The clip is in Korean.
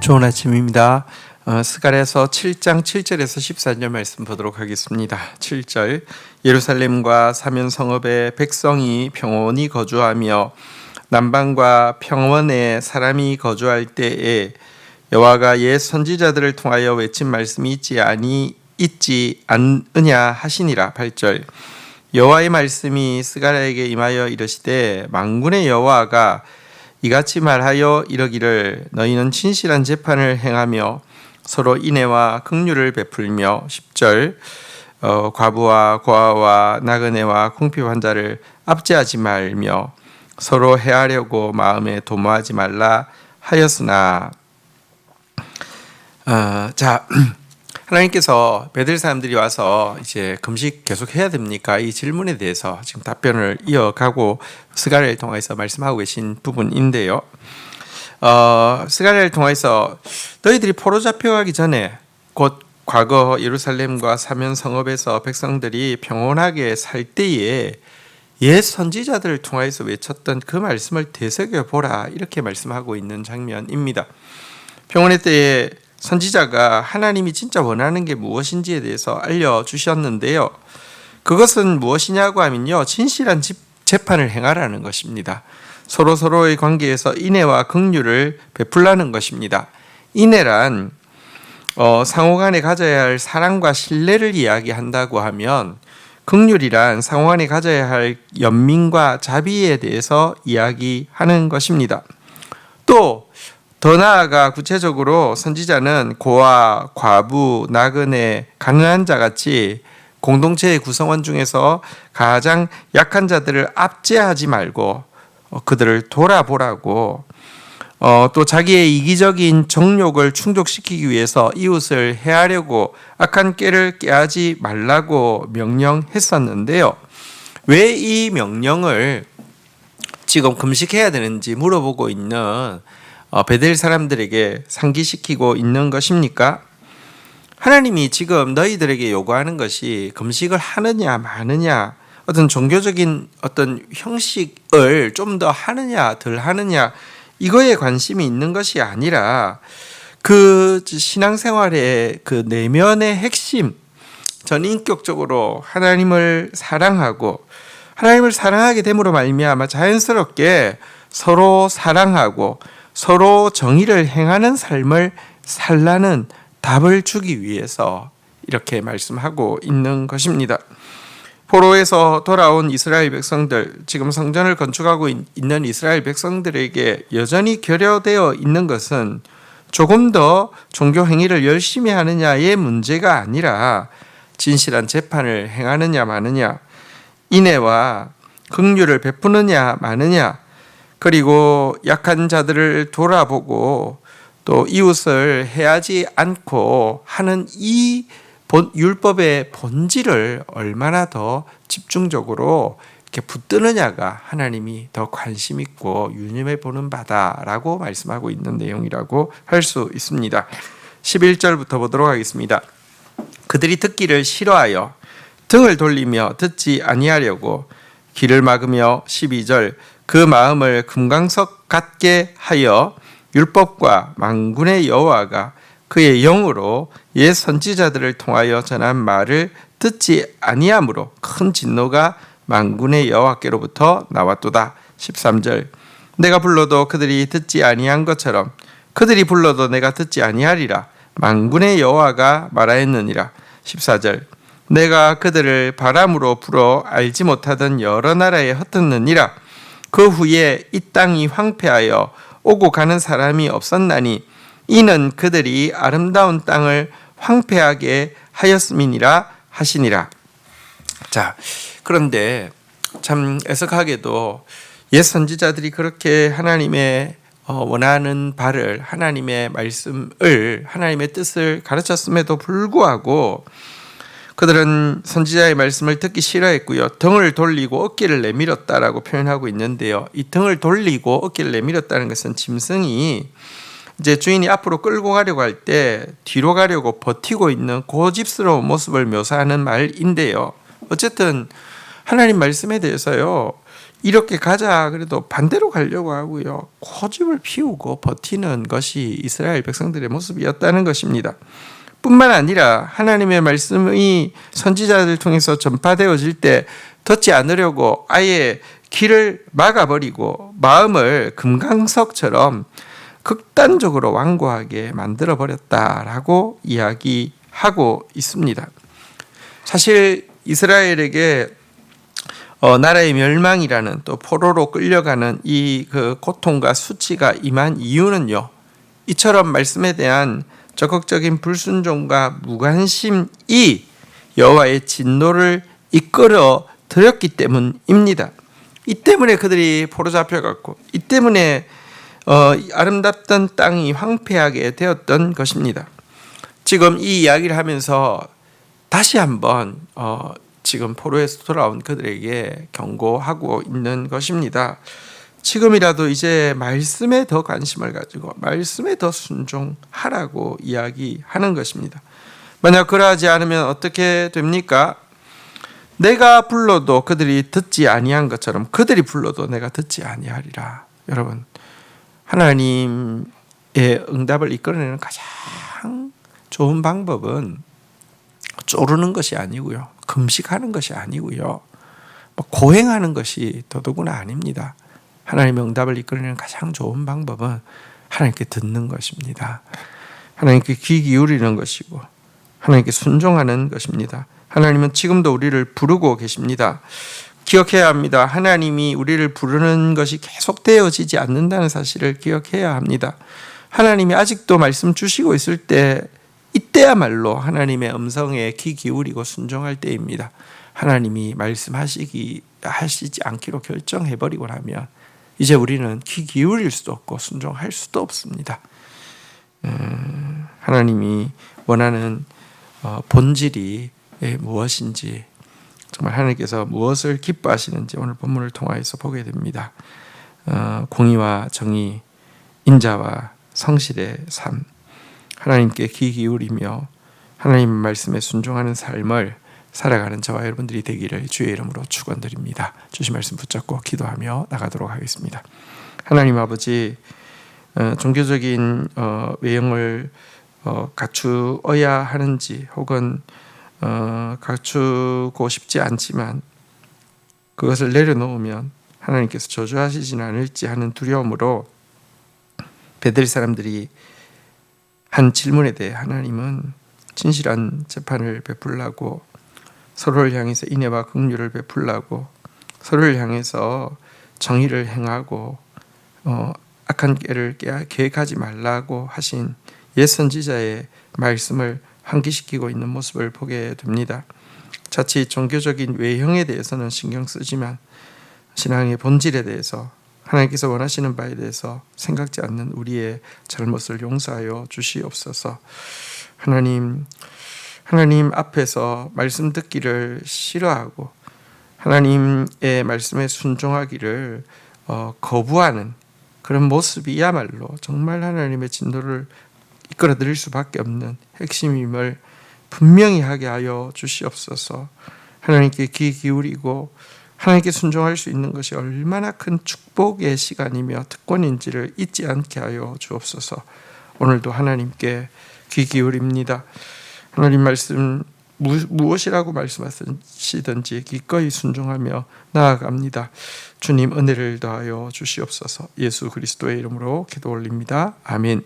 좋은 아침입니다. 스가랴서 7장 7절에서 14절 말씀 보도록 하겠습니다. 7절 예루살렘과 사면 성읍에 백성이 평온히 거주하며 남방과 평원에 사람이 거주할 때에 여호와가 옛 선지자들을 통하여 외친 말씀이 있지 않으냐 하시니라. 8절 여호와의 말씀이 스가랴에게 임하여 이르시되 만군의 여호와가 이같이 말하여 이르기를 너희는 진실한 재판을 행하며 서로 인애와 긍휼을 베풀며 10절 과부와 고아와 나그네와 궁핍 환자를 압제하지 말며 서로 해하려고 마음에 도모하지 말라 하였으나 하나님께서 베들 사람들이 와서 이제 금식 계속 해야 됩니까? 이 질문에 대해서 지금 답변을 이어가고 스가랴를 통해서 말씀하고 계신 부분인데요. 스가랴를 통해서 너희들이 포로 잡혀가기 전에 곧 과거 예루살렘과 사면 성읍에서 백성들이 평온하게 살 때에 옛 선지자들을 통해서 외쳤던 그 말씀을 되새겨 보라, 이렇게 말씀하고 있는 장면입니다. 평온의 때에 선지자가 하나님이 진짜 원하는 게 무엇인지에 대해서 알려주셨는데요. 그것은 무엇이냐고 하면요, 진실한 재판을 행하라는 것입니다. 서로의 관계에서 인애와 긍휼을 베풀라는 것입니다. 인애란 상호간에 가져야 할 사랑과 신뢰를 이야기한다고 하면, 긍휼이란 상호간에 가져야 할 연민과 자비에 대해서 이야기하는 것입니다. 또 더 나아가 구체적으로 선지자는 고아, 과부, 나그네, 가난한 자 같이 공동체의 구성원 중에서 가장 약한 자들을 압제하지 말고 그들을 돌아보라고, 또 자기의 이기적인 정욕을 충족시키기 위해서 이웃을 해하려고 악한 꾀를 깨하지 말라고 명령했었는데요. 왜 이 명령을 지금 금식해야 되는지 물어보고 있는 베델 사람들에게 상기시키고 있는 것입니까? 하나님이 지금 너희들에게 요구하는 것이 금식을 하느냐 마느냐, 어떤 종교적인 어떤 형식을 좀 더 하느냐 덜 하느냐, 이거에 관심이 있는 것이 아니라 그 신앙생활의 그 내면의 핵심, 전인격적으로 하나님을 사랑하고 하나님을 사랑하게 됨으로 말미암아 자연스럽게 서로 사랑하고 서로 정의를 행하는 삶을 살라는 답을 주기 위해서 이렇게 말씀하고 있는 것입니다. 포로에서 돌아온 이스라엘 백성들, 지금 성전을 건축하고 있는 이스라엘 백성들에게 여전히 결여되어 있는 것은 조금 더 종교 행위를 열심히 하느냐의 문제가 아니라 진실한 재판을 행하느냐 마느냐, 인애와 긍휼을 베푸느냐 마느냐, 그리고 약한 자들을 돌아보고 또 이웃을 해하지 않고 하는 이 율법의 본질을 얼마나 더 집중적으로 이렇게 붙드느냐가 하나님이 더 관심 있고 유념해 보는 바다라고 말씀하고 있는 내용이라고 할 수 있습니다. 11절부터 보도록 하겠습니다. 그들이 듣기를 싫어하여 등을 돌리며 듣지 아니하려고 귀를 막으며, 12절 그 마음을 금강석 같게 하여 율법과 만군의 여호와가 그의 영으로 옛 선지자들을 통하여 전한 말을 듣지 아니하므로 큰 진노가 만군의 여호와께로부터 나왔도다. 13절 내가 불러도 그들이 듣지 아니한 것처럼 그들이 불러도 내가 듣지 아니하리라 만군의 여호와가 말하였느니라. 14절 내가 그들을 바람으로 불어 알지 못하던 여러 나라에 흩었느니라. 그 후에 이 땅이 황폐하여 오고 가는 사람이 없었나니 이는 그들이 아름다운 땅을 황폐하게 하였음이니라 하시니라. 자, 그런데 참 애석하게도 옛 선지자들이 그렇게 하나님의 원하는 바를, 하나님의 말씀을, 하나님의 뜻을 가르쳤음에도 불구하고 그들은 선지자의 말씀을 듣기 싫어했고요. 등을 돌리고 어깨를 내밀었다라고 표현하고 있는데요. 이 등을 돌리고 어깨를 내밀었다는 것은 짐승이 이제 주인이 앞으로 끌고 가려고 할 때 뒤로 가려고 버티고 있는 고집스러운 모습을 묘사하는 말인데요. 어쨌든 하나님 말씀에 대해서요, 이렇게 가자 그래도 반대로 가려고 하고요. 고집을 피우고 버티는 것이 이스라엘 백성들의 모습이었다는 것입니다. 뿐만 아니라 하나님의 말씀이 선지자들 통해서 전파되어질 때 듣지 않으려고 아예 길을 막아버리고 마음을 금강석처럼 극단적으로 완고하게 만들어버렸다라고 이야기하고 있습니다. 사실 이스라엘에게 나라의 멸망이라는 또 포로로 끌려가는 이 그 고통과 수치가 임한 이유는요, 이처럼 말씀에 대한 적극적인 불순종과 무관심이 여호와의 진노를 이끌어 들였기 때문입니다. 이 때문에 그들이 포로 잡혀갔고, 이 때문에 아름답던 땅이 황폐하게 되었던 것입니다. 지금 이 이야기를 하면서 다시 한번 지금 포로에서 돌아온 그들에게 경고하고 있는 것입니다. 지금이라도 이제 말씀에 더 관심을 가지고 말씀에 더 순종하라고 이야기하는 것입니다. 만약 그러하지 않으면 어떻게 됩니까? 내가 불러도 그들이 듣지 아니한 것처럼 그들이 불러도 내가 듣지 아니하리라. 여러분, 하나님의 응답을 이끌어내는 가장 좋은 방법은 쪼르는 것이 아니고요, 금식하는 것이 아니고요, 고행하는 것이 더더구나 아닙니다. 하나님의 응답을 이끌어내는 가장 좋은 방법은 하나님께 듣는 것입니다. 하나님께 귀 기울이는 것이고 하나님께 순종하는 것입니다. 하나님은 지금도 우리를 부르고 계십니다. 기억해야 합니다. 하나님이 우리를 부르는 것이 계속되어지지 않는다는 사실을 기억해야 합니다. 하나님이 아직도 말씀 주시고 있을 때, 이때야말로 하나님의 음성에 귀 기울이고 순종할 때입니다. 하나님이 말씀하시지 않기로 결정해버리고 나면 이제 우리는 귀 기울일 수도 없고 순종할 수도 없습니다. 하나님이 원하는 본질이 무엇인지, 정말 하나님께서 무엇을 기뻐하시는지 오늘 본문을 통하여서 보게 됩니다. 공의와 정의, 인자와 성실의 삶, 하나님께 귀 기울이며 하나님 말씀에 순종하는 삶을 살아가는 저와 여러분들이 되기를 주의 이름으로 축원드립니다. 주신 말씀 붙잡고 기도하며 나가도록 하겠습니다. 하나님 아버지, 종교적인 외형을 갖추어야 하는지 혹은 갖추고 싶지 않지만 그것을 내려놓으면 하나님께서 저주하시지는 않을지 하는 두려움으로 베델 사람들이 한 질문에 대해 하나님은 진실한 재판을 베풀라고, 서로를 향해서 인애와 긍휼을 베풀라고, 서로를 향해서 정의를 행하고 악한 깨를 계획하지 말라고 하신 옛 선지자의 말씀을 환기시키고 있는 모습을 보게 됩니다. 자칫 종교적인 외형에 대해서는 신경 쓰지만 신앙의 본질에 대해서, 하나님께서 원하시는 바에 대해서 생각지 않는 우리의 잘못을 용서하여 주시옵소서. 하나님 앞에서 말씀 듣기를 싫어하고 하나님의 말씀에 순종하기를 거부하는 그런 모습이야말로 정말 하나님의 진노를 이끌어들일 수밖에 없는 핵심임을 분명히 하게 하여 주시옵소서. 하나님께 귀 기울이고 하나님께 순종할 수 있는 것이 얼마나 큰 축복의 시간이며 특권인지를 잊지 않게 하여 주옵소서. 오늘도 하나님께 귀 기울입니다. 하나님 말씀 무엇이라고 말씀하시든지 기꺼이 순종하며 나아갑니다. 주님 은혜를 더하여 주시옵소서. 예수 그리스도의 이름으로 기도 올립니다. 아멘.